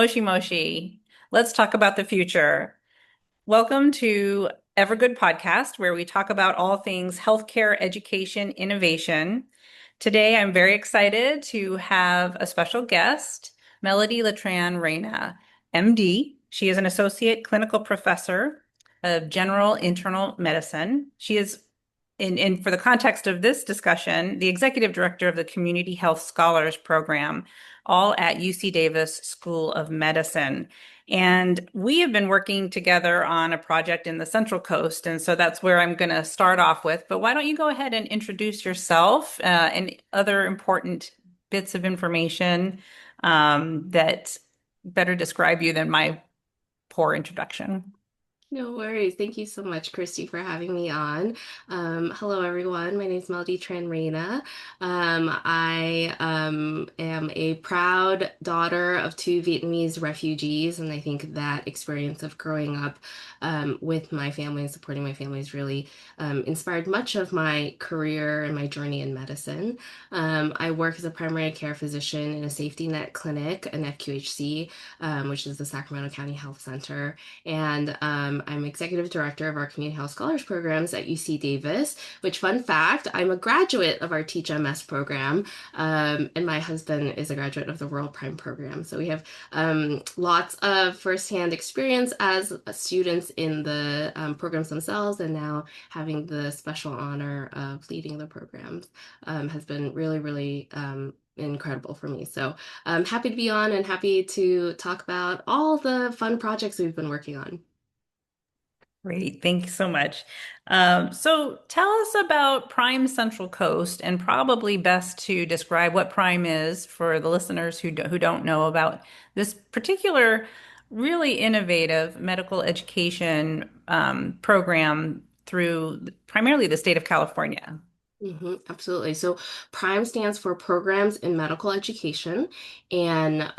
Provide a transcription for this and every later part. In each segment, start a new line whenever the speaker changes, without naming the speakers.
Moshi Moshi. Let's talk about the future. Welcome to Evergood Podcast, where we talk about all things healthcare, education, innovation. Today, I'm very excited to have a special guest, Melody Tran-Reina, MD. She is an associate clinical professor of general internal medicine. She is, for the context of this discussion, the executive director of the Community Health Scholars Program, all at UC Davis School of Medicine. And we have been working together on a project in the Central Coast. And so that's where I'm going to start off with. But why don't you go ahead and introduce yourself and other important bits of information that better describe you than my poor introduction.
No worries. Thank you so much, Kristy, for having me on. Hello, everyone. My name is Melody Tran-Reina. I am a proud daughter of two Vietnamese refugees, and I think that experience of growing up with my family and supporting my family has really inspired much of my career and my journey in medicine. I work as a primary care physician in a safety net clinic, an FQHC, which is the Sacramento County Health Center. And I'm executive director of our community health scholars programs at UC Davis, which, fun fact, I'm a graduate of our Teach MS program, and my husband is a graduate of the Rural Prime program. So we have lots of firsthand experience as students in the programs themselves, and now having the special honor of leading the programs has been really, really incredible for me. So I'm happy to be on and happy to talk about all the fun projects we've been working on.
Great, thank you so much. So tell us about Prime Central Coast, and probably best to describe what Prime is for the listeners who don't know about this particular really innovative medical education program through primarily the state of California.
Absolutely. So PRIME stands for Programs in Medical Education, and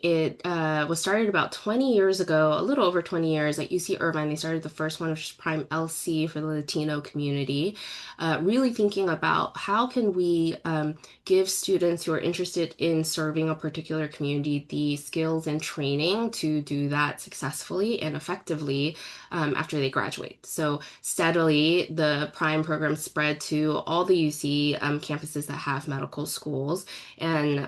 it was started about 20 years ago, a little over 20 years at UC Irvine. They started the first one, which is PRIME LC for the Latino community, really thinking about how can we give students who are interested in serving a particular community the skills and training to do that successfully and effectively after they graduate. So steadily, the Prime program spread to all the UC campuses that have medical schools. And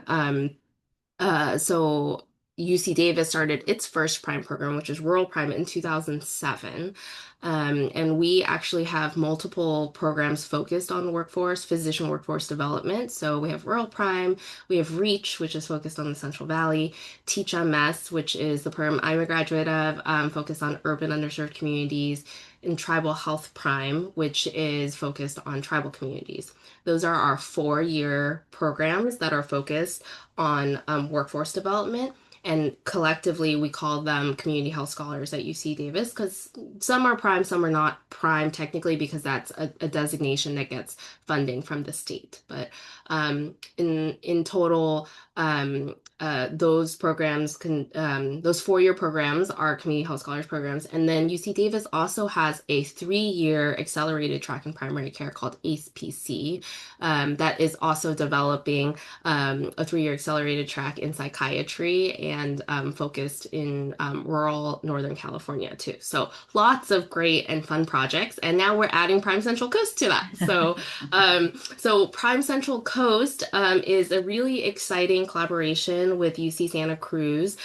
so UC Davis started its first Prime program, which is Rural Prime, in 2007. And we actually have multiple programs focused on workforce, physician workforce development. So we have Rural Prime, we have REACH, which is focused on the Central Valley, Teach MS, which is the program I'm a graduate of, focused on urban underserved communities, and Tribal Health Prime, which is focused on tribal communities. Those are our 4-year programs that are focused on workforce development. And collectively, we call them community health scholars at UC Davis because some are prime, some are not prime technically because that's a designation that gets funding from the state. But in total, those programs those 4-year programs are community health scholars programs. And then UC Davis also has a 3-year accelerated track in primary care called ACE-PC that is also developing a 3-year accelerated track in psychiatry and focused in rural Northern California too. So lots of great and fun projects. And now we're adding Prime Central Coast to that. So Prime Central Coast is a really exciting collaboration with UC Santa Cruz.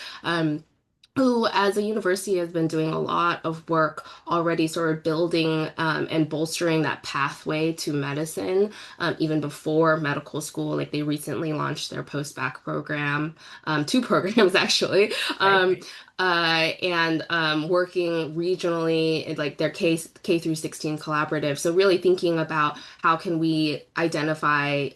Who, as a university, has been doing a lot of work already, sort of building and bolstering that pathway to medicine, even before medical school. Like they recently launched their post-bac program, 2 programs actually.
Right.
And working regionally in like their K through 16 collaborative. So really thinking about how can we identify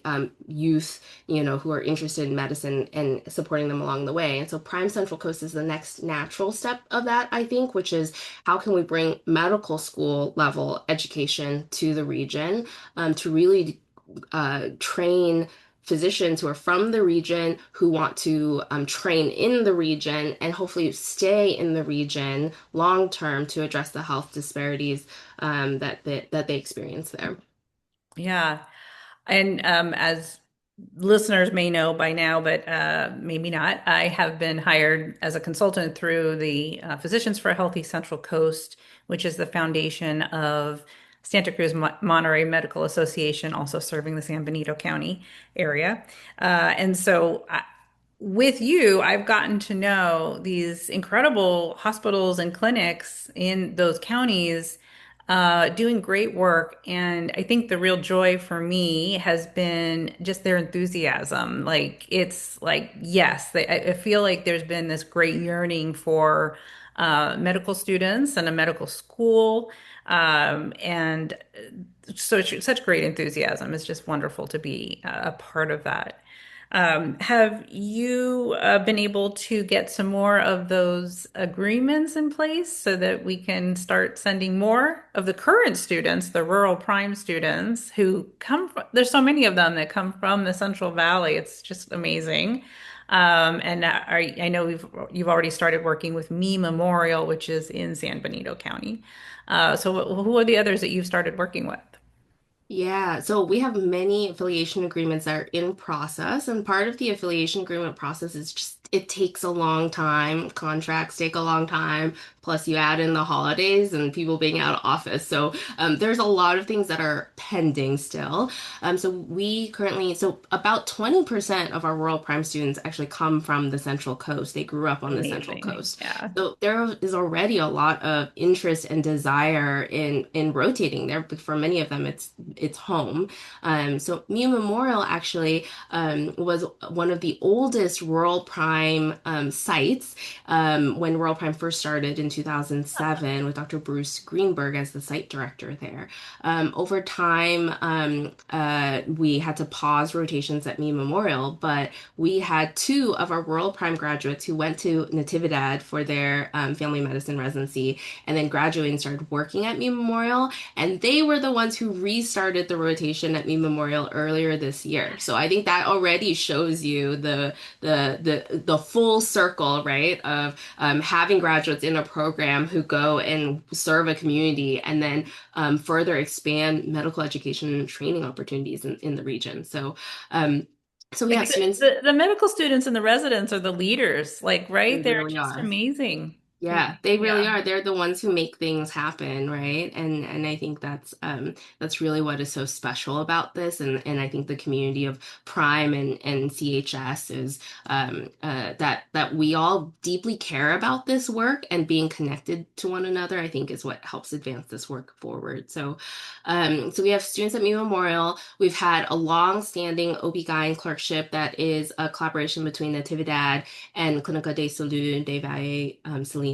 youth, who are interested in medicine and supporting them along the way. And so Prime Central Coast is the next natural step of that, I think, which is how can we bring medical school level education to the region to really train physicians who are from the region who want to train in the region and hopefully stay in the region long term to address the health disparities that they experience there.
Yeah. And as listeners may know by now, but maybe not. I have been hired as a consultant through the Physicians for a Healthy Central Coast, which is the foundation of Santa Cruz Monterey Medical Association, also serving the San Benito County area. And so with you, I've gotten to know these incredible hospitals and clinics in those counties doing great work. And I think the real joy for me has been just their enthusiasm. Like, it's like, yes, I feel like there's been this great yearning for medical students and a medical school. And so such great enthusiasm. It's just wonderful to be a part of that. Have you been able to get some more of those agreements in place so that we can start sending more of the current students, the rural prime students who come from, there's so many of them that come from the Central Valley. It's just amazing. I know you've already started working with Me Memorial, which is in San Benito County. So who are the others that you've started working with?
Yeah, so we have many affiliation agreements that are in process, and part of the affiliation agreement process is just it takes a long time. Contracts take a long time. Plus, you add in the holidays and people being out of office. So there's a lot of things that are pending still. So about 20% of our Rural Prime students actually come from the Central Coast. They grew up on the Central
Amazing.
Coast.
Yeah.
So there is already a lot of interest and desire in rotating there, but for many of them, it's home. So Mew Memorial actually was one of the oldest Rural Prime sites when Rural Prime first started in 2007 with Dr. Bruce Greenberg as the site director there. Over time, we had to pause rotations at Mew Memorial, but we had two of our Rural Prime graduates who went to Natividad for their family medicine residency and then graduated and started working at Mew Memorial. And they were the ones who restarted the rotation at Me Memorial earlier this year. So I think that already shows you the full circle, right, of having graduates in a program who go and serve a community and then further expand medical education and training opportunities in the region. Um, so we
Like
have students.
the medical students and the residents are the leaders, like,
They
right? They're
really
just
are.
amazing.
Yeah, they really
Yeah,
are. They're the ones who make things happen, right? And I think that's really what is so special about this. And I think the community of Prime and CHS is that we all deeply care about this work and being connected to one another, I think is what helps advance this work forward. So we have students at Me Memorial. We've had a long-standing OB/GYN clerkship that is a collaboration between Natividad and Clinica de Salud de Valle Salinas.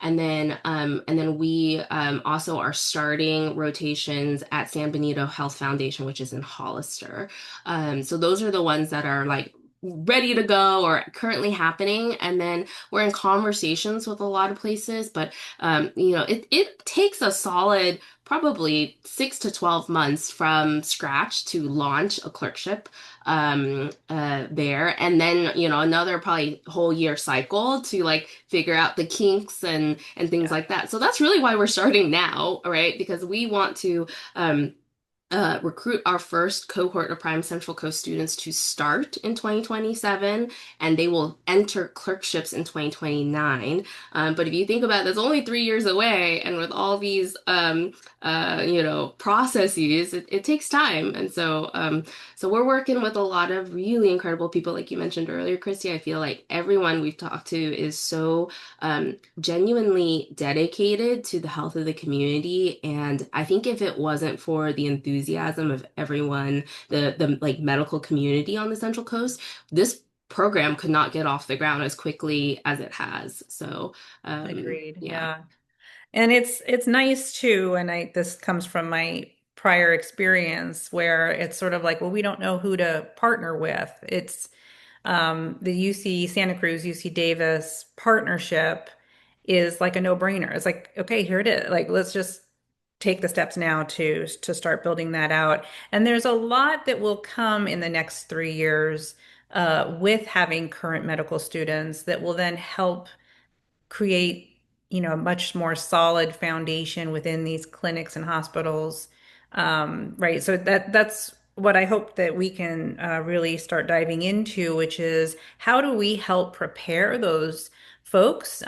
And then we also are starting rotations at San Benito Health Foundation, which is in Hollister. So those are the ones that are like ready to go or currently happening. And then we're in conversations with a lot of places, but it takes a solid probably 6 to 12 months from scratch to launch a clerkship there, and then another probably whole year cycle to like figure out the kinks and things
yeah.
like that. So that's really why we're starting now, right? Because we want to recruit our first cohort of Prime Central Coast students to start in 2027, and they will enter clerkships in 2029. But if you think about it, that's only 3 years away, and with all these processes, it takes time. And so we're working with a lot of really incredible people, like you mentioned earlier, Kristy. I feel like everyone we've talked to is so genuinely dedicated to the health of the community. And I think if it wasn't for the enthusiasm of everyone, the like medical community on the Central Coast, this program could not get off the ground as quickly as it has. So,
Agreed.
yeah.
Yeah. And it's nice too, and this comes from my prior experience where it's sort of like, well, we don't know who to partner with. It's the UC Santa Cruz, UC Davis partnership is like a no-brainer. It's like, okay, here it is. Like, let's just take the steps now to start building that out. And there's a lot that will come in the next 3 years with having current medical students that will then help create, a much more solid foundation within these clinics and hospitals. Right. So that's what I hope that we can really start diving into, which is how do we help prepare those folks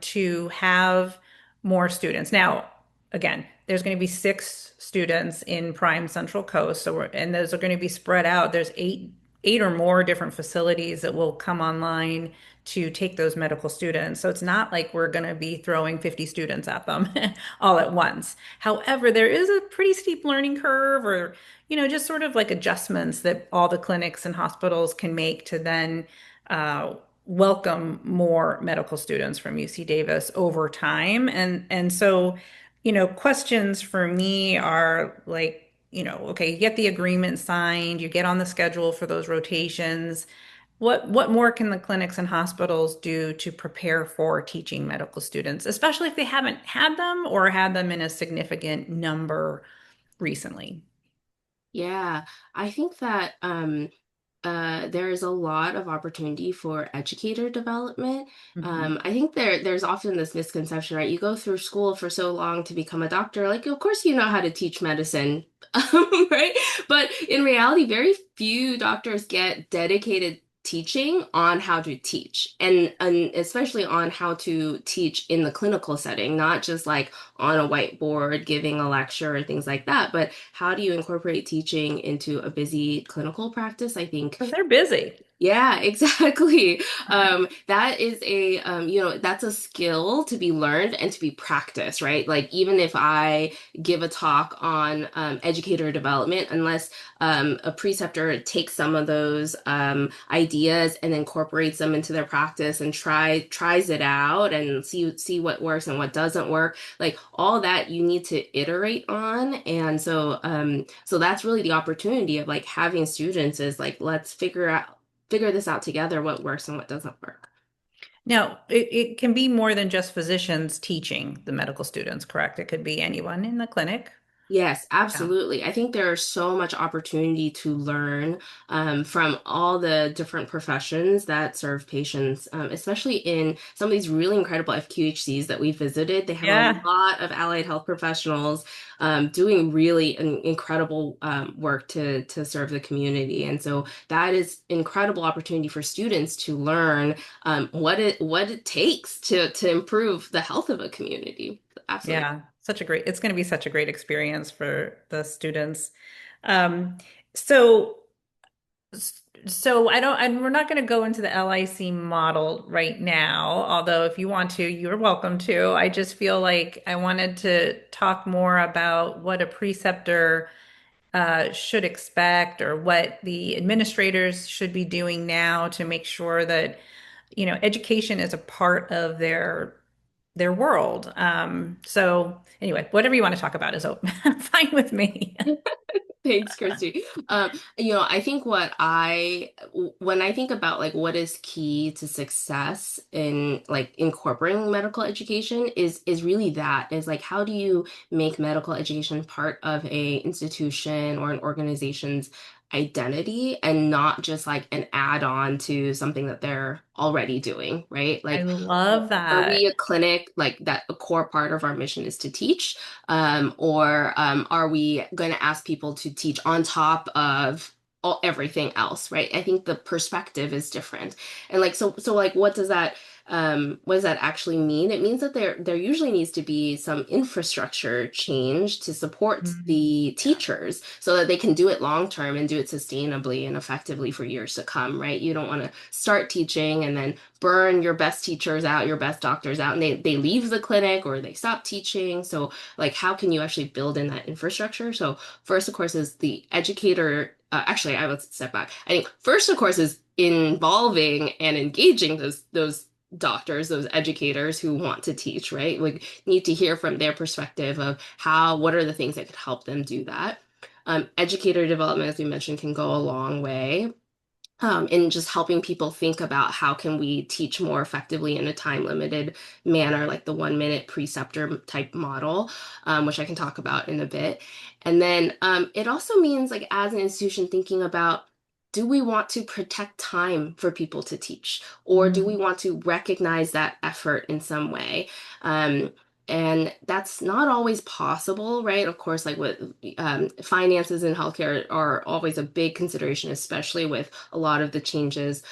to have more students? Now, again, there's going to be 6 students in Prime Central Coast, and those are going to be spread out. There's eight or more different facilities that will come online to take those medical students. So it's not like we're going to be throwing 50 students at them all at once. However, there is a pretty steep learning curve, or just sort of like adjustments that all the clinics and hospitals can make to then uh, welcome more medical students from UC Davis over time. And so, questions for me are like, okay, you get the agreement signed, you get on the schedule for those rotations. What more can the clinics and hospitals do to prepare for teaching medical students, especially if they haven't had them or had them in a significant number recently?
Yeah, I think that there is a lot of opportunity for educator development.
Mhm.
I think there's often this misconception, right? You go through school for so long to become a doctor, like of course you know how to teach medicine, right? But in reality, very few doctors get dedicated teaching on how to teach, and especially on how to teach in the clinical setting, not just like on a whiteboard giving a lecture or things like that, but how do you incorporate teaching into a busy clinical practice? I think
Because they're busy.
yeah, exactly. That is that's a skill to be learned and to be practiced, right? Like even if I give a talk on educator development, unless a preceptor takes some of those ideas and incorporates them into their practice and tries it out and see what works and what doesn't work, like all that you need to iterate on. And so that's really the opportunity of like having students is like let's figure this out together, what works and what doesn't work.
Now, it can be more than just physicians teaching the medical students, correct? It could be anyone in the clinic.
Yes,
Yeah.
absolutely. I think there's so much opportunity to learn from all the different professions that serve patients, especially in some of these really incredible FQHCs that we visited. They have a
Yeah.
lot of allied health professionals doing really incredible work to serve the community. And so that is incredible opportunity for students to learn what it takes to improve the health of a community. Absolutely.
Yeah. It's going to be such a great experience for the students. Um, so, so we're not going to go into the LIC model right now, although if you want to, you're welcome to. I just feel like I wanted to talk more about what a preceptor should expect, or what the administrators should be doing now to make sure that, education is a part of their world. So anyway, whatever you want to talk about is fine with me.
Thanks, Kristy. I think when I think about like what is key to success in like incorporating medical education is really that is like how do you make medical education part of a institution or an organization's identity and not just like an add-on to something that they're already doing, right?
I
Like,
love
are we
that.
a clinic like that? A core part of our mission is to teach, or are we going to ask people to teach on top of everything else, right? I think the perspective is different. And like so like what does that actually mean? It means that there usually needs to be some infrastructure change to support
Mm,
the
yeah.
teachers so that they can do it long term and do it sustainably and effectively for years to come, right? You don't want to start teaching and then burn your best teachers out, your best doctors out, and they leave the clinic or they stop teaching. So like how can you actually build in that infrastructure? So first, of course, is the educator. Actually, I would step back. I think first, of course, is involving and engaging those doctors, those educators who want to teach, right? We need to hear from their perspective of what are the things that could help them do that. Educator development, as we mentioned, can go a long way in just helping people think about how can we teach more effectively in a time limited manner, like the 1 minute preceptor type model, which I can talk about in a bit. And then it also means like as an institution thinking about do we want to protect time for people to teach, or do we
Mm.
want to recognize that effort in some way? Um, And that's not always possible, right? Of course, like with finances in healthcare are always a big consideration, especially with a lot of the changes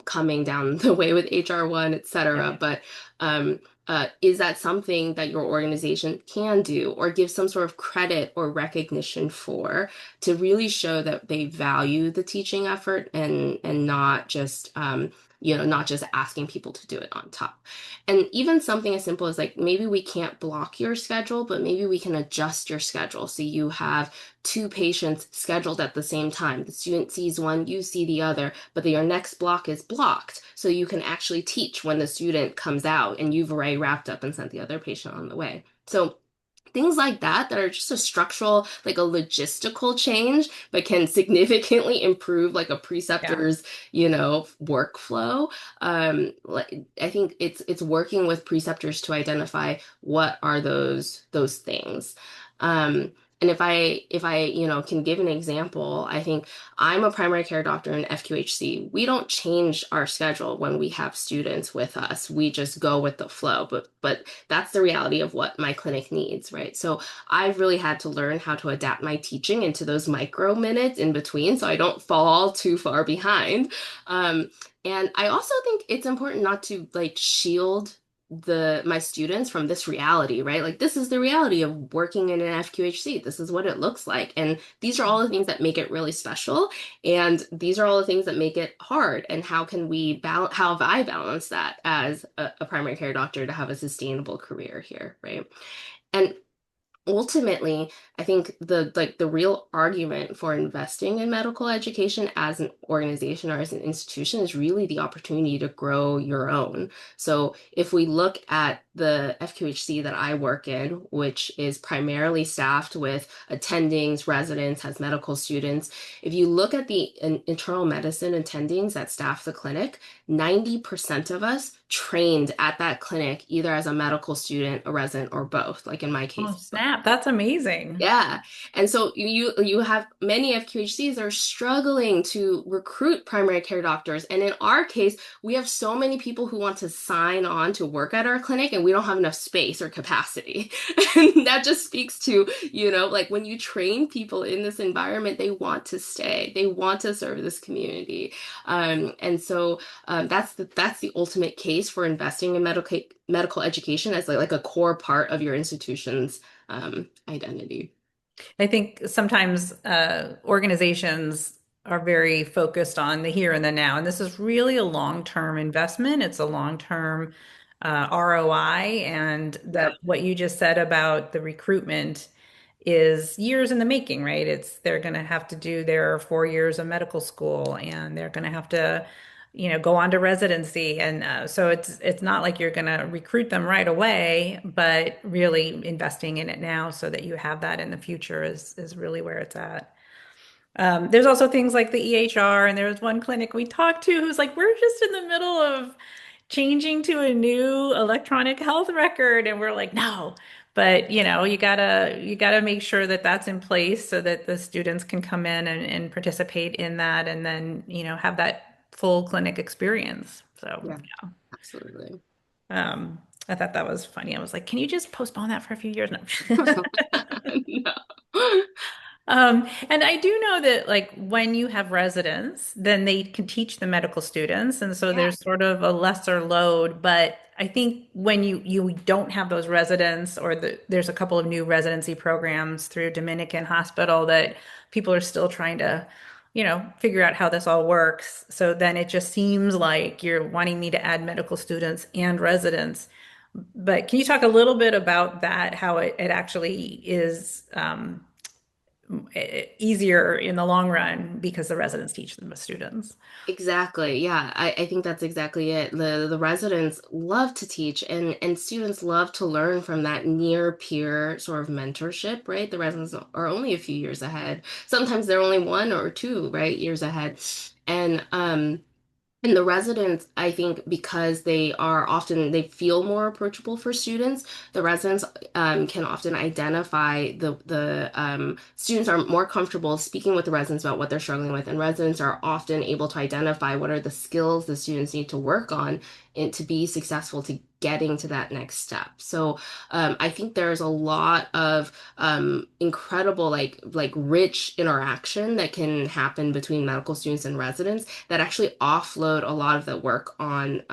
coming down the way with HR1, et cetera.
Yeah.
But is that something that your organization can do or give some sort of credit or recognition for to really show that they value the teaching effort and not just not just asking people to do it on top. And even something as simple as like maybe we can't block your schedule, but maybe we can adjust your schedule. So you have two patients scheduled at the same time. The student sees one, you see the other, but your next block is blocked. So you can actually teach when the student comes out and you've already wrapped up and sent the other patient on the way. So things like that are just a structural, like a logistical change, but can significantly improve like a
Yeah.
preceptor's, workflow. I think it's working with preceptors to identify what are those things. Um, and if I can give an example, I think I'm a primary care doctor in FQHC. We don't change our schedule when we have students with us. We just go with the flow. But that's the reality of what my clinic needs, right? So I've really had to learn how to adapt my teaching into those micro minutes in between so I don't fall too far behind. Um, and I also think it's important not to like shield my students from this reality, right? Like this is the reality of working in an FQHC. This is what it looks like. And these are all the things that make it really special. And these are all the things that make it hard. And how can we balance, how have I balanced that as a primary care doctor to have a sustainable career here, right? And ultimately, I think the real argument for investing in medical education as an organization or as an institution is really the opportunity to grow your own. So if we look at the FQHC that I work in, which is primarily staffed with attendings, residents, has medical students, if you look at the internal medicine attendings that staff the clinic, 90% of us trained at that clinic either as a medical student, a resident, or both, like in my
Oh,
case, both.
snap. That's amazing.
Yeah. And so you have many FQHCs that are struggling to recruit primary care doctors. And in our case, we have so many people who want to sign on to work at our clinic and we don't have enough space or capacity. And that just speaks to, like when you train people in this environment, they want to stay. They want to serve this community. And so that's the ultimate case for investing in medical education as like a core part of your institution's identity.
I think sometimes organizations are very focused on the here and the now, and this is really a long-term investment. It's a long-term ROI, and that
Yep.
what you just said about the recruitment is years in the making, right? It's they're going to have to do their 4 years of medical school, and they're going to have to, go on to residency, and so it's not like you're going to recruit them right away, but really investing in it now so that you have that in the future is really where it's at. There's also things like the EHR, and there was one clinic we talked to who's like, we're just in the middle of changing to a new electronic health record, and we're like, no. But you gotta make sure that that's in place so that the students can come in and participate in that, and then have that full clinic experience. So
Yeah, absolutely.
I thought that was funny. I was like, can you just postpone that for a few years? No.
No.
And I do know that like when you have residents, then they can teach the medical students, and so
Yeah.
there's sort of a lesser load. But I think when you don't have those residents, or there's a couple of new residency programs through Dominican Hospital that people are still trying to, figure out how this all works. So then it just seems like you're wanting me to add medical students and residents. But can you talk a little bit about that, how it actually is? Easier in the long run because the residents teach them the students.
Exactly. Yeah, I think that's exactly it. The residents love to teach and students love to learn from that near peer sort of mentorship, right? The residents are only a few years ahead. Sometimes they're only 1 or 2, right, years ahead. And the residents, I think, because they feel more approachable for students, the residents can often identify the students are more comfortable speaking with the residents about what they're struggling with, and residents are often able to identify what are the skills the students need to work on to be successful to getting to that next step. So I think there's a lot of incredible like rich interaction that can happen between medical students and residents that actually offload a lot of the work on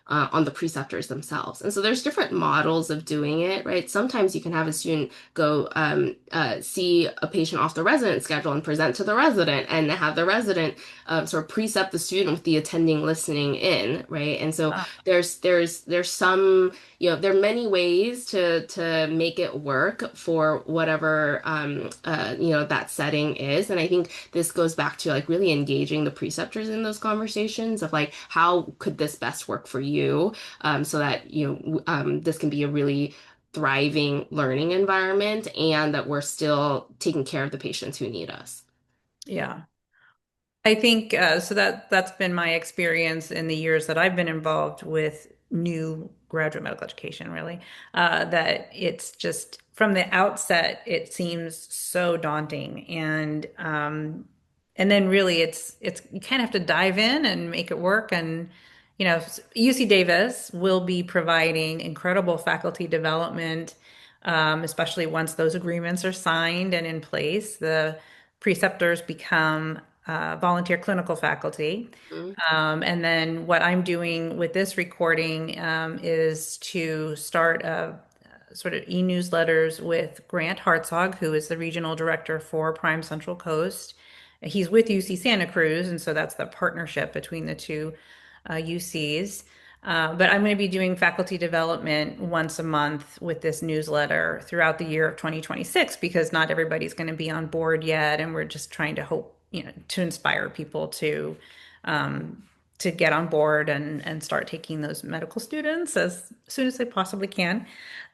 the preceptors themselves. And so there's different models of doing it, right? Sometimes you can have a student go see a patient off the resident schedule and present to the resident, and have the resident sort of precept the student with the attending listening in, right? And so
Ah,
there's some, there are many ways to make it work for whatever that setting is. And I think this goes back to like really engaging the preceptors in those conversations of like, how could this best work for you, so that this can be a really thriving learning environment, and that we're still taking care of the patients who need us.
yeah. I think so that's been my experience in the years that I've been involved with new graduate medical education, really. That it's just from the outset, it seems so daunting, and then really it's you kind of have to dive in and make it work. And UC Davis will be providing incredible faculty development, especially once those agreements are signed and in place. The preceptors become volunteer clinical faculty.
Mhm.
And then what I'm doing with this recording is to start sort of e-newsletters with Grant Hartzog, who is the regional director for Prime Central Coast. He's with UC Santa Cruz, and so that's the partnership between the two UCs. But I'm going to be doing faculty development once a month with this newsletter throughout the year of 2026 because not everybody's going to be on board yet, and we're just trying to hope, to inspire people um, to get on board and start taking those medical students as soon as they possibly can.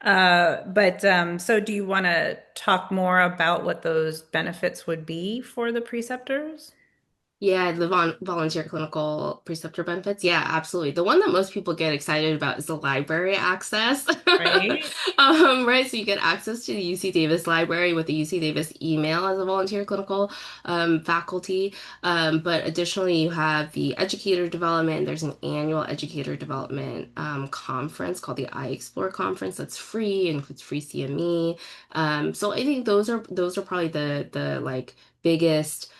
But so do you want to talk more about what those benefits would be for the preceptors?
Yeah, the volunteer clinical preceptor benefits. Yeah, absolutely. The one that most people get excited about is the library access.
Right?
Right. So you get access to the UC Davis library with the UC Davis email as a volunteer clinical faculty. But additionally, you have the educator development. There's an annual educator development conference called the iExplore conference that's free, includes free CME. So I think those are probably the like biggest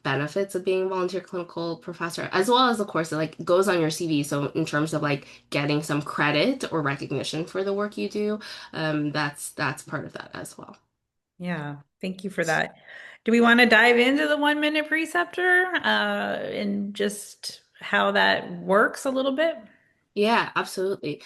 benefits of being a volunteer clinical professor, as well as, of course, it like goes on your CV. So in terms of like getting some credit or recognition for the work you do, that's part of that as well.
Yeah, thank you for that. Do we want to dive into the 1 minute preceptor and just how that works a little bit?
Yeah, absolutely.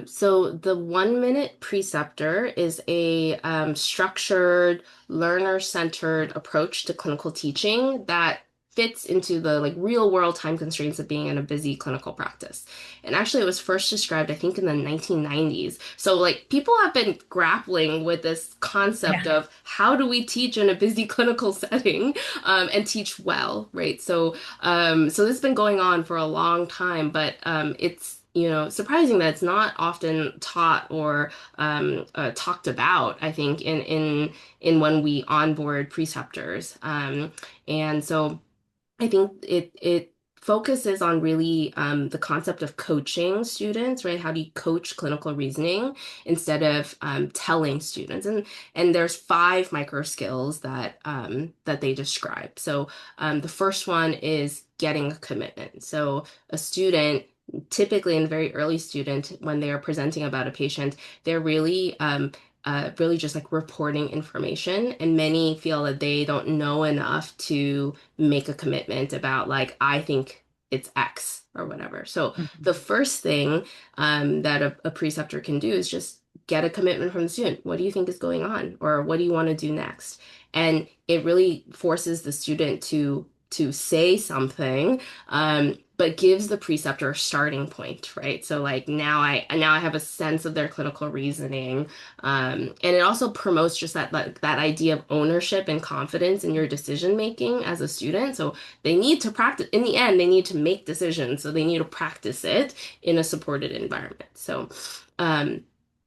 So the 1 minute preceptor is a structured, learner-centered approach to clinical teaching that fits into the like real world time constraints of being in a busy clinical practice. And actually it was first described, I think, in the 1990s. So like people have been grappling with this concept
Yeah.
of how do we teach in a busy clinical setting, and teach well, right? So this has been going on for a long time, but it's surprising that it's not often taught or talked about, I think, in when we onboard preceptors. And so I think it focuses on really the concept of coaching students, right? How do you coach clinical reasoning instead of telling students? And there's five micro skills that they describe. So the first one is getting a commitment. So a student, typically in a very early student, when they are presenting about a patient, they're really just like reporting information, and many feel that they don't know enough to make a commitment about like, I think it's X or whatever. So the
Mhm.
first thing that a preceptor can do is just get a commitment from the student. What do you think is going on, or what do you want to do next? And it really forces the student to say something, but gives the preceptor a starting point, right? So like now I have a sense of their clinical reasoning, and it also promotes just that idea of ownership and confidence in your decision making as a student. So they need to practice. In the end, they need to make decisions, so they need to practice it in a supported environment. Um,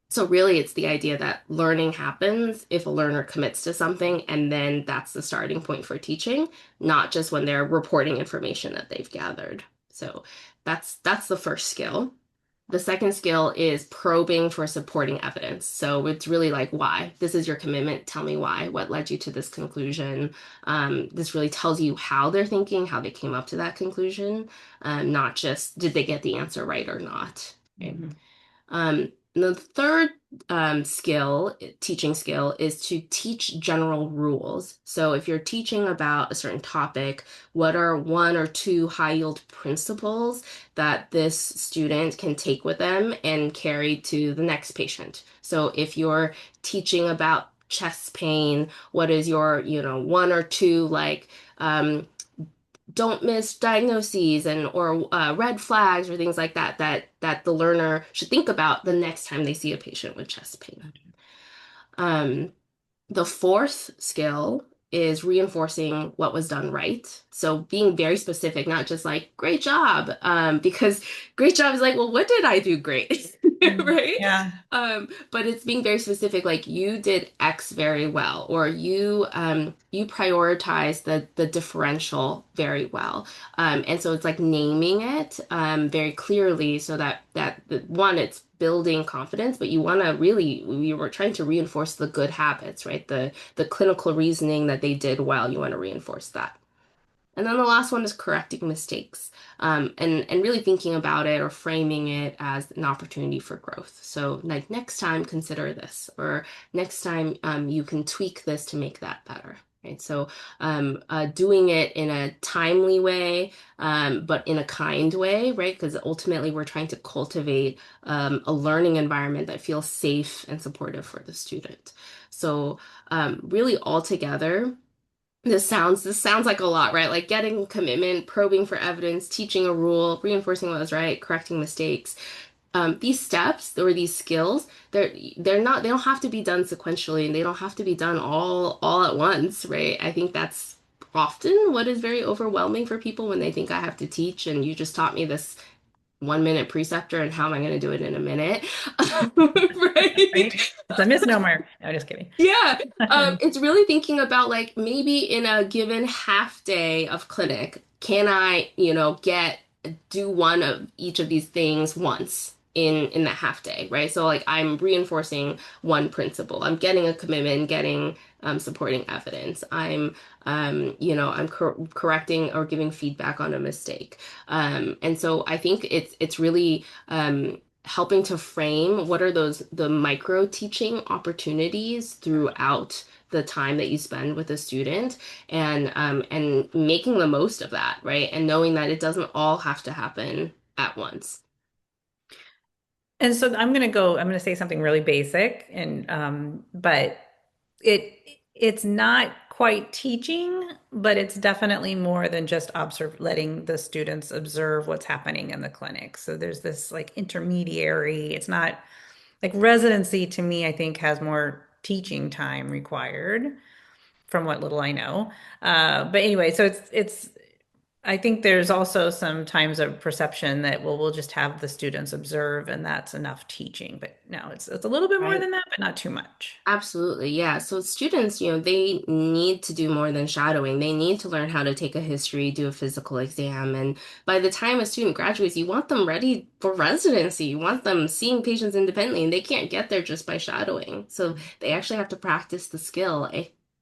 so really, it's the idea that learning happens if a learner commits to something, and then that's the starting point for teaching, not just when they're reporting information that they've gathered. So that's the first skill. The second skill is probing for supporting evidence. So it's really like, why? This is your commitment. Tell me why. What led you to this conclusion? This really tells you how they're thinking, how they came up to that conclusion, not just did they get the answer right or not. Okay.
Mhm.
The third teaching skill, is to teach general rules. So if you're teaching about a certain topic, what are one or two high yield principles that this student can take with them and carry to the next patient? So if you're teaching about chest pain, what is your, one or two like don't miss diagnoses and or red flags or things like that the learner should think about the next time they see a patient with chest pain. Um, the fourth skill is reinforcing what was done right. So being very specific, not just like great job, because great job is like, well, what did I do great? Right?
Yeah.
But it's being very specific, like you did X very well, or you prioritized the differential very well. And so it's like naming it very clearly so one, it's building confidence, but we were trying to reinforce the good habits, right? The clinical reasoning that they did well, you want to reinforce that. And then the last one is correcting mistakes, and really thinking about it or framing it as an opportunity for growth. So, like next time, consider this, or next time, you can tweak this to make that better. Right. So, doing it in a timely way, but in a kind way, right? Because ultimately, we're trying to cultivate a learning environment that feels safe and supportive for the student. So, really, all together. This sounds like a lot, right? Like getting commitment, probing for evidence, teaching a rule, reinforcing what was right, correcting mistakes. These steps or these skills, they don't have to be done sequentially and they don't have to be done all at once, right? I think that's often what is very overwhelming for people when they think I have to teach and you just taught me this 1 minute preceptor and how am I going to do it in a minute?
Right?
Right?
It's a misnomer. No, just kidding.
Yeah, it's really thinking about like maybe in a given half day of clinic, can I, do one of each of these things once in that half day, right? So like I'm reinforcing one principle. I'm getting a commitment, getting supporting evidence. I'm correcting or giving feedback on a mistake. And so I think it's really helping to frame what are the micro teaching opportunities throughout the time that you spend with a student and making the most of that, right? And knowing that it doesn't all have to happen at once.
And so I'm going to say something really basic and but it it's not quite teaching, but it's definitely more than just letting the students observe what's happening in the clinic. So there's this like intermediary, it's not like residency to me, I think has more teaching time required from what little I know. But anyway, so it's I think there's also some times of perception that well we'll just have the students observe and that's enough teaching. But no, it's a little bit more
Right.
than that, but not too much.
Absolutely, yeah. So students, they need to do more than shadowing. They need to learn how to take a history, do a physical exam, and by the time a student graduates, you want them ready for residency. You want them seeing patients independently, and they can't get there just by shadowing. So they actually have to practice the skill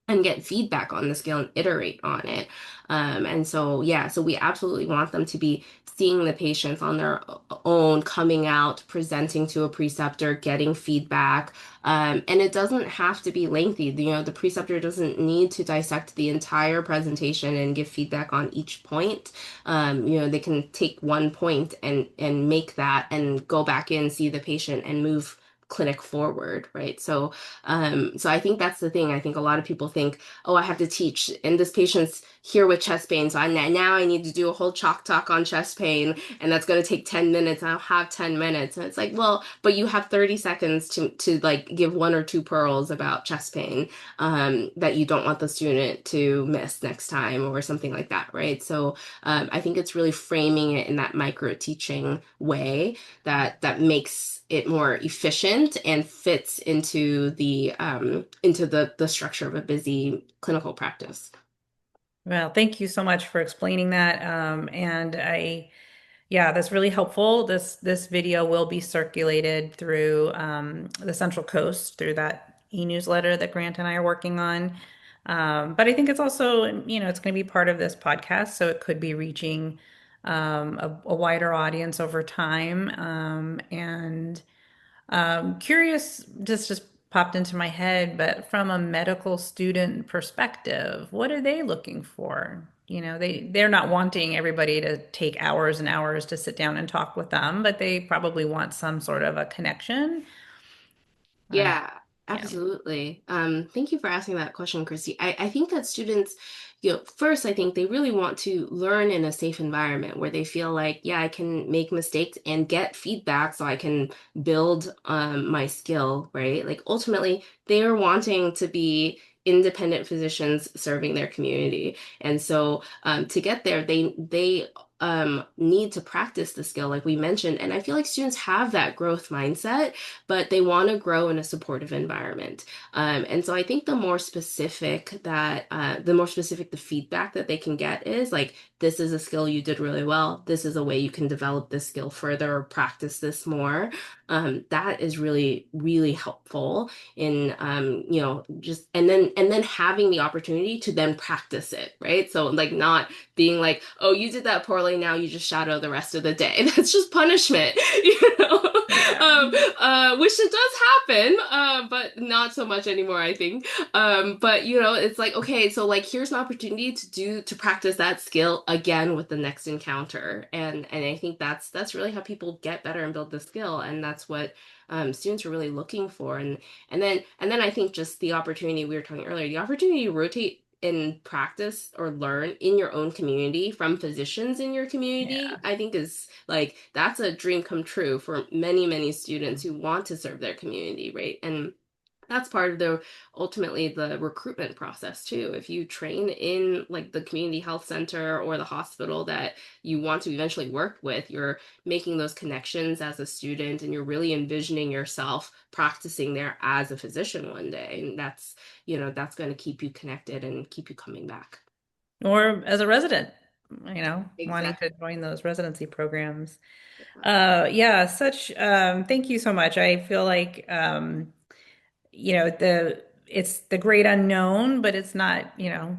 and get feedback on the skill and iterate on it. And so, yeah, so we absolutely want them to be seeing the patients on their own, coming out, presenting to a preceptor, getting feedback. And it doesn't have to be lengthy. The preceptor doesn't need to dissect the entire presentation and give feedback on each point. They can take one point and make that and go back in, see the patient, and move clinic forward, right? So I think that's the thing. I think a lot of people think, oh, I have to teach, and this patient's here with chest pain, so now I need to do a whole chalk talk on chest pain, and that's going to take 10 minutes. I don't have 10 minutes. And it's like, well, but you have 30 seconds to like give one or two pearls about chest pain that you don't want the student to miss next time or something like that, right? So I think it's really framing it in that micro teaching way that makes it more efficient and fits into the structure of a busy clinical practice.
Well, thank you so much for explaining that. And Yeah, that's really helpful. This video will be circulated through the Central Coast through that e-newsletter that Grant and I are working on. But I think it's also, it's going to be part of this podcast, so it could be reaching a wider audience over time. And curious, just popped into my head, but from a medical student perspective, what are they looking for? They're not wanting everybody to take hours and hours to sit down and talk with them, but they probably want some sort of a connection. Uh,
Yeah,
yeah,
absolutely. Thank you for asking that question, Christy. I think that students, first, I think they really want to learn in a safe environment where they feel like, yeah, I can make mistakes and get feedback so I can build my skill, right? Like ultimately, they are wanting to be independent physicians serving their community. And so to get there, they need to practice the skill, like we mentioned. And I feel like students have that growth mindset, but they want to grow in a supportive environment. And so I think the more specific the feedback that they can get is like, this is a skill you did really well. This is a way you can develop this skill further or practice this more. That is really, really helpful in, just, and then having the opportunity to then practice it, right? So like not being like, oh, you did that poorly, now you just shadow the rest of the day. That's just punishment, you know?
yeah.
Which it does happen, but not so much anymore, I think. But it's like, okay, so like here's an opportunity to practice that skill again with the next encounter. And I think that's really how people get better and build the skill. And that's what students are really looking for. And then I think just the opportunity we were talking earlier, the opportunity to rotate and practice or learn in your own community from physicians in your community,
Yeah.
I think is like that's a dream come true for many, many students who want to serve their community, right? And that's part of the ultimately the recruitment process too. If you train in like the community health center or the hospital that you want to eventually work with, you're making those connections as a student and you're really envisioning yourself practicing there as a physician one day. And that's going to keep you connected and keep you coming back.
Or as a resident, wanting to
Exactly.
join those residency programs.
Yeah.
Yeah, thank you so much. I feel like, it's the great unknown, but it's not new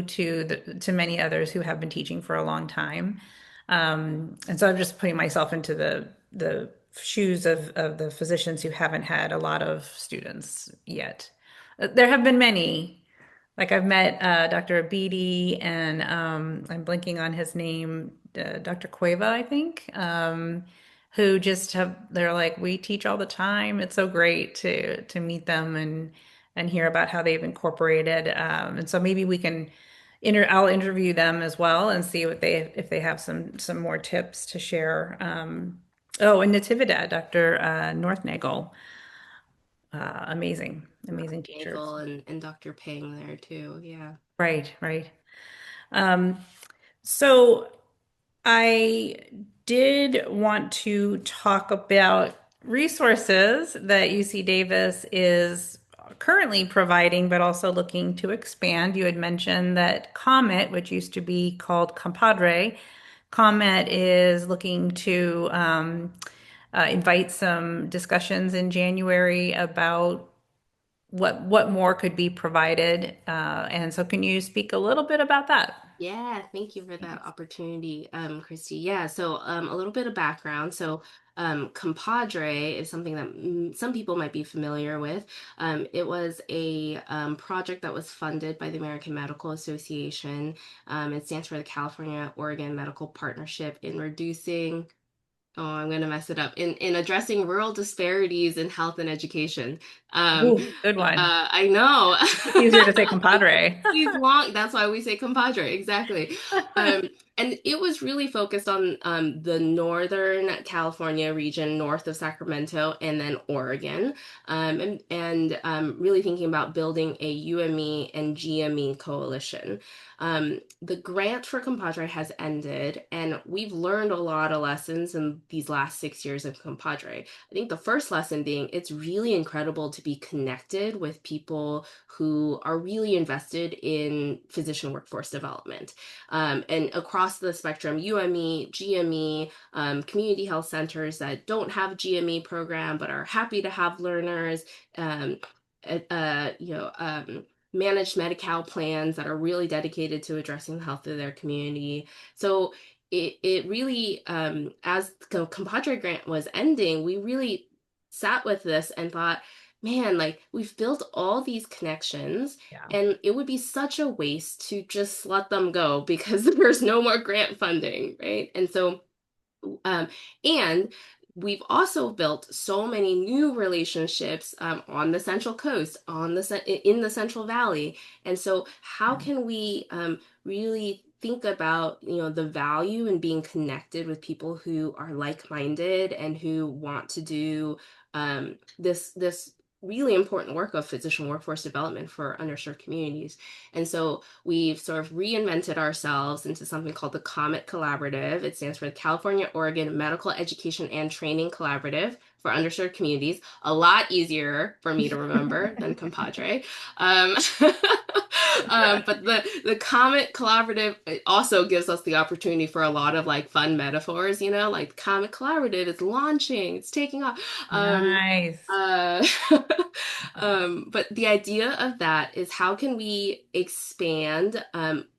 to many others who have been teaching for a long time. And so I'm just putting myself into the shoes of the physicians who haven't had a lot of students yet. There have been many. Like I've met Dr. Abidi and I'm blinking on his name, Dr. Cueva, I think, who they're like, we teach all the time. It's so great to meet them and hear about how they've incorporated. And so maybe I'll interview them as well and see if they have some more tips to share. Oh, and Natividad, Dr. Northnagel, amazing, amazing teachers.
Nagel and Dr. Ping there too. Yeah.
Right, right. Um, so I did want to talk about resources that UC Davis is currently providing, but also looking to expand. You had mentioned that Comet, which used to be called Compadre, Comet is looking to invite some discussions in January about what more could be provided. And so can you speak a little bit about that?
Yeah, thank you for that
Thanks.
opportunity, Christy. Yeah, so a little bit of background. So, Compadre is something that some people might be familiar with. It was a project that was funded by the American Medical Association. It stands for the California Oregon Medical Partnership in reducing, oh, I'm going to mess it up, in addressing rural disparities in health and education. Um,
Ooh, good one.
I know.
It's easier to say compadre.
These long, that's why we say compadre, exactly. Um, And it was really focused on the Northern California region, north of Sacramento, and then Oregon, and really thinking about building a UME and GME coalition. The grant for Compadre has ended, and we've learned a lot of lessons in these last 6 years of Compadre. I think the first lesson being it's really incredible to be connected with people who are really invested in physician workforce development. And across the spectrum, UME, GME, community health centers that don't have GME program but are happy to have learners, um, uh, uh, you know, um, managed Medi-Cal plans that are really dedicated to addressing the health of their community. So it really, as the Compadre grant was ending, we really sat with this and thought, man, like we've built all these connections
Yeah.
and it would be such a waste to just let them go because there's no more grant funding, right? Um, and we've also built so many new relationships on the Central Coast, in the Central Valley. And so, how
Yeah.
can we really think about the value in being connected with people who are like-minded and who want to do this really important work of physician workforce development for underserved communities. And so we've sort of reinvented ourselves into something called the COMET Collaborative. It stands for the California Oregon Medical Education and Training Collaborative for Underserved Communities. A lot easier for me to remember than Compadre. Um, but the COMET Collaborative also gives us the opportunity for a lot of like fun metaphors, like COMET Collaborative is launching, it's taking off. Um,
Nice.
uh, but the idea of that is how can we expand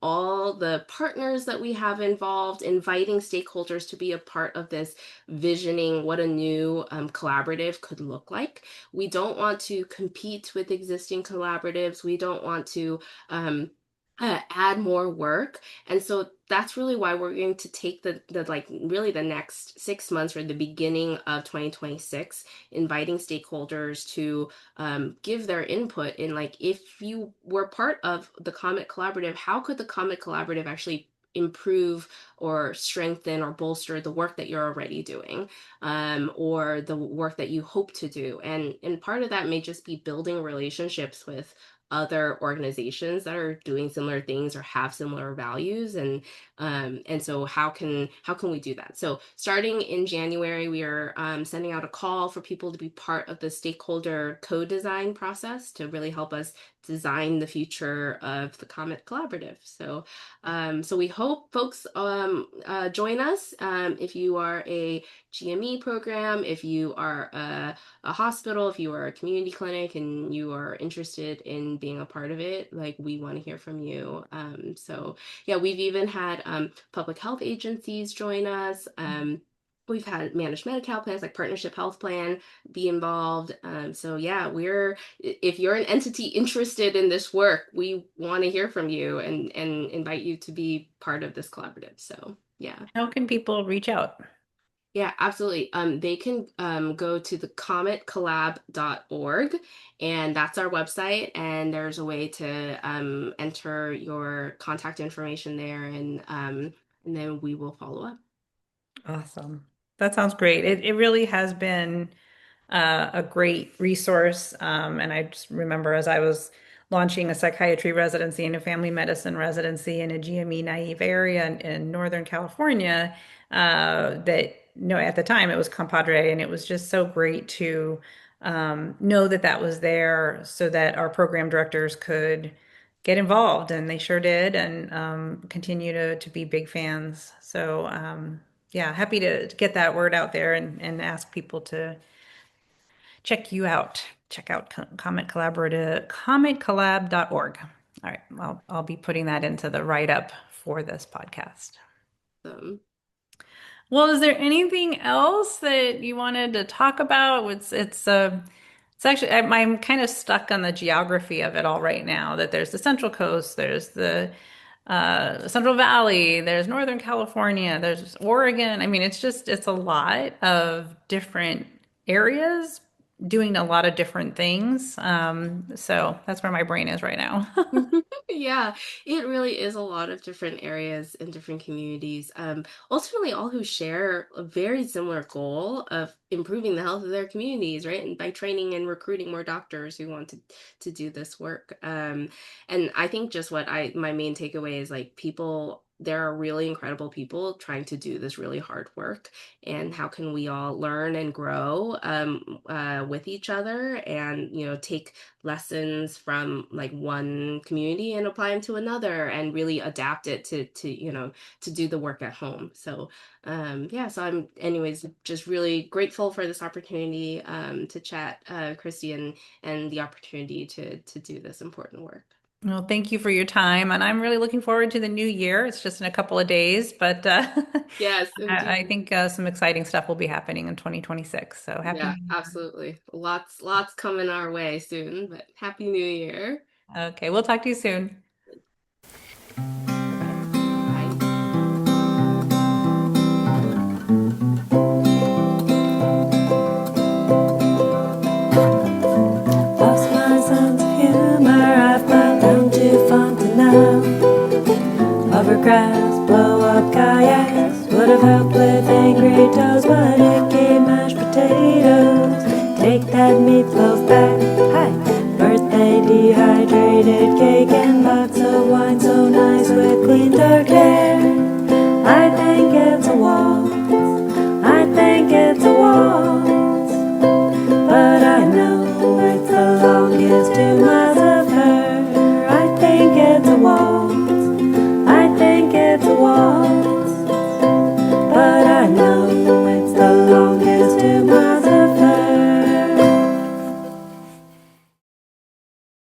all the partners that we have involved, inviting stakeholders to be a part of this visioning what a new collaborative could look like. We don't want to compete with existing collaboratives. We don't want to add more work. And so that's really why we're going to take the like really the next 6 months or the beginning of 2026, inviting stakeholders to give their input in like if you were part of the COMET Collaborative, how could the COMET Collaborative actually improve or strengthen or bolster the work that you're already doing, or the work that you hope to do. And part of that may just be building relationships with other organizations that are doing similar things or have similar values. And so how can we do that? So starting in January, we are sending out a call for people to be part of the stakeholder co-design process to really help us design the future of the COMET Collaborative. So we hope folks join us. If you are a GME program, if you are a hospital, if you are a community clinic and you are interested in being a part of it, like we want to hear from you. So yeah, we've even had public health agencies join us. We've had managed Medi-Cal plans like Partnership Health Plan be involved. So yeah, if you're an entity interested in this work, we want to hear from you and invite you to be part of this collaborative. So yeah.
How can people reach out?
Yeah, absolutely. They can go to the cometcollab.org, and that's our website. And there's a way to enter your contact information there, and then we will follow up.
Awesome. That sounds great. It really has been a great resource. And I just remember as I was launching a psychiatry residency and a family medicine residency in a GME naive area in Northern California, that no, at the time it was Compadre, and it was just so great to know that that was there so that our program directors could get involved, and they sure did, and continue to be big fans. So yeah, happy to get that word out there and ask people to check you out. Check out Comment Collaborative, commentcollab.org. All right, well, I'll be putting that into the write-up for this podcast.
Um,
Well, is there anything else that you wanted to talk about? It's actually I'm kind of stuck on the geography of it all right now. That there's the Central Coast, there's the Central Valley, there's Northern California, there's Oregon. I mean, it's a lot of different areas, doing a lot of different things. So that's where my brain is right now.
Yeah, it really is a lot of different areas and different communities. Ultimately, all who share a very similar goal of improving the health of their communities, right? And by training and recruiting more doctors who want to do this work. And I think just my main takeaway is like people. There are really incredible people trying to do this really hard work, and how can we all learn and grow with each other, and take lessons from like one community and apply them to another, and really adapt it to do the work at home. So yeah, so I'm anyways just really grateful for this opportunity to chat, Kristy, and the opportunity to do this important work.
Well, thank you for your time, and I'm really looking forward to the new year. It's just in a couple of days, but
Yes,
I
indeed.
think some exciting stuff will be happening in 2026. So happy
Yeah,
New Year.
absolutely. Lots coming our way soon, but happy new year.
Okay, we'll talk to you soon.
Bye.
Lost my sense of humor, I've got down to Fontanelle. Hovercrafts, blow up kayaks, would have helped with angry toes, but it gave mashed potatoes. Take that meatloaf back, hi, birthday dehydrated.